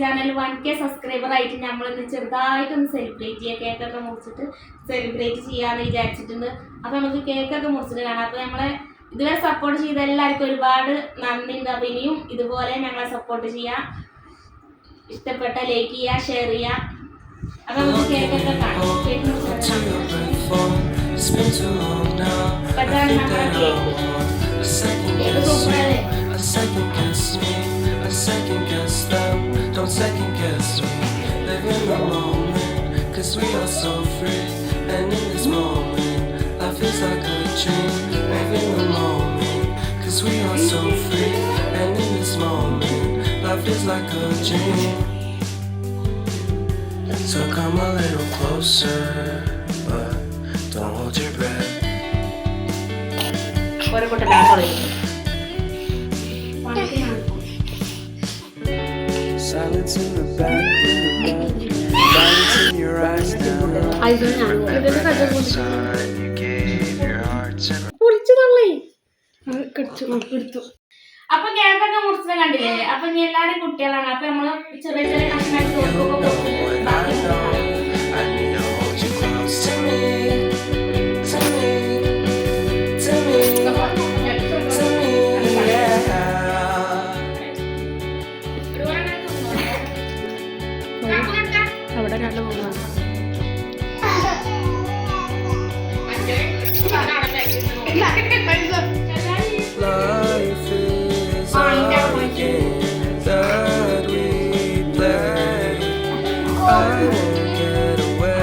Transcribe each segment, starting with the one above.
Channel 1K subscriber ആയിട്ട് നമ്മളിന്ന് ചെറുതായിട്ടൊന്ന് സെലിബ്രേറ്റ് ചെയ്യുക. കേക്കൊക്കെ മുറിച്ചിട്ട് സെലിബ്രേറ്റ് ചെയ്യാമെന്ന് വിചാരിച്ചിട്ടുണ്ട്. അപ്പോൾ നമുക്ക് കേക്കൊക്കെ മുറിച്ചിട്ട് കാണാം. അപ്പോൾ നമ്മളെ ഇതുവരെ സപ്പോർട്ട് ചെയ്ത എല്ലാവർക്കും ഒരുപാട് നന്ദിയുണ്ട്. അപ്പോൾ ഇനിയും ഇതുപോലെ ഞങ്ങളെ സപ്പോർട്ട് ചെയ്യുക. ഇഷ്ടപ്പെട്ട ലൈക്ക് ചെയ്യുക, ഷെയർ ചെയ്യുക. അപ്പോൾ നമുക്ക് കേക്കൊക്കെ കാണാം. കേക്ക് മുറിച്ചിട്ട് second guess them, don't second guess me. Live in the moment, cause we are so free. And in this moment, life is like a dream. Live in the moment, cause we are so free. And in this moment, life is like a dream. So come a little closer, but don't hold your breath. Silence in the back, violence in your eyes now. You gave your heart to അപ്പൊ കേക്കൊക്കെ മുറിച്ചത് കണ്ടില്ലേ? അപ്പൊ ഇനി എല്ലാരും കുട്ടികളാണ്. അപ്പൊ നമ്മള് ചെറിയ ചെറിയ കഷ്ണമായിട്ട് ചോദിക്കൊക്കെ അവിടെ രണ്ട് മൂന്ന് life is a game that we play. I won't get away.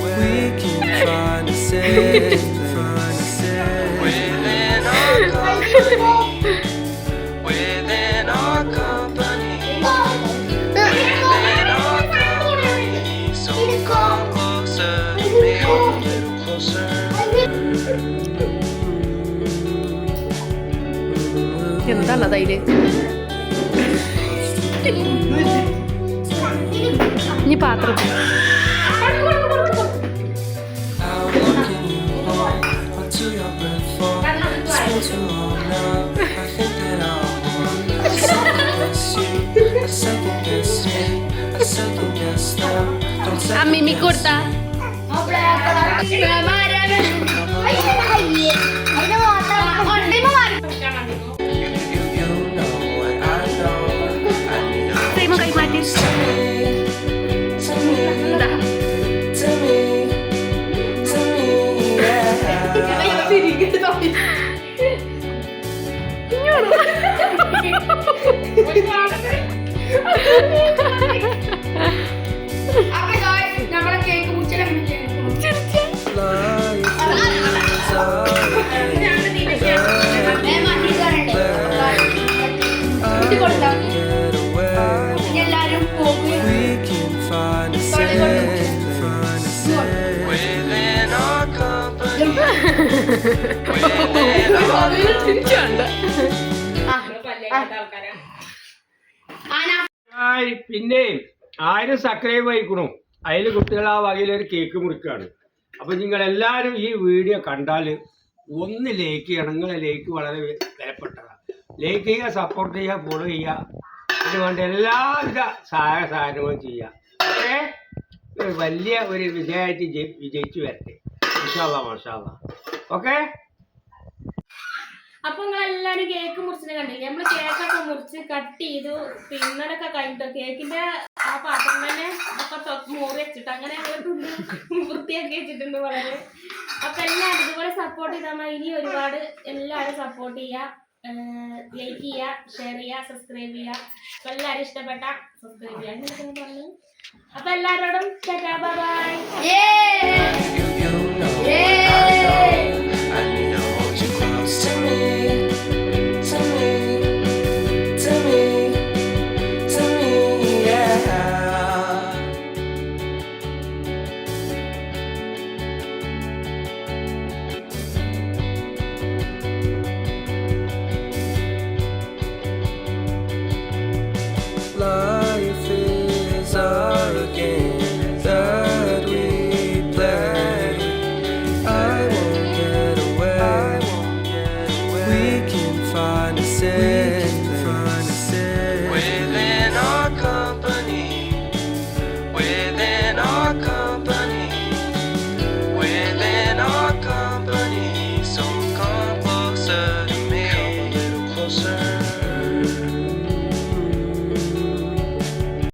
We can find a safe within our company. Within our company. Within our company. So come closer, maybe a little closer. എന്താണോ തൈര് ഇനി പാത്രത്തിൽ അമ്മിമ്മി കൊടുത്ത കൈമാറ്റി നമ്മളെ cake മുറിച്ചിട്ട് എല്ലാരും പിന്നെ 1000 subscribe ആയിക്കണു. അതിൽ കുട്ടികൾ ആ വകയിലൊരു കേക്ക് മുറിക്കുകയാണ്. അപ്പം നിങ്ങളെല്ലാവരും ഈ വീഡിയോ കണ്ടാൽ ഒന്ന് ലൈക്ക് ചെയ്യണം. നിങ്ങളെ ലൈക്ക് വളരെ വിലപ്പെട്ടതാണ്. ലൈക്ക് ചെയ്യുക, സപ്പോർട്ട് ചെയ്യുക, ഫോളോ ചെയ്യുക. അതുകൊണ്ട് എല്ലാവിധ സഹായങ്ങളും ചെയ്യുക. ഓക്കെ, വലിയ ഒരു വിജയമായിട്ട് വിജയിച്ചു വരട്ടെ. മാഷാഅല്ലാ മാഷാഅല്ലാ. ഓക്കെ, അപ്പൊ നിങ്ങളെല്ലാരും കേക്ക് മുറിച്ചിട്ട് കണ്ടില്ലേ? നമ്മള് കേക്കൊക്കെ മുറിച്ച് കട്ട് ചെയ്തു. പിന്നലൊക്കെ കഴിഞ്ഞിട്ടോ കേക്കിന്റെ ആ പാത്രം തന്നെ ഒക്കെ മോറി വെച്ചിട്ട് അങ്ങനെ വൃത്തിയാക്കി വെച്ചിട്ടുണ്ട് വളരെ. അപ്പൊ എല്ലാവരും ഇതുപോലെ സപ്പോർട്ട് ചെയ്താൽ മതി. ഇനി ഒരുപാട് എല്ലാവരും സപ്പോർട്ട് ചെയ്യുക, ലൈക്ക് ചെയ്യുക, ഷെയർ ചെയ്യുക, സബ്സ്ക്രൈബ് ചെയ്യുക. അപ്പൊ എല്ലാവരും ഇഷ്ടപ്പെട്ട സബ്സ്ക്രൈബ് ചെയ്യാൻ പറഞ്ഞു. അപ്പൊ എല്ലാവരോടും ബൈ ബൈ. say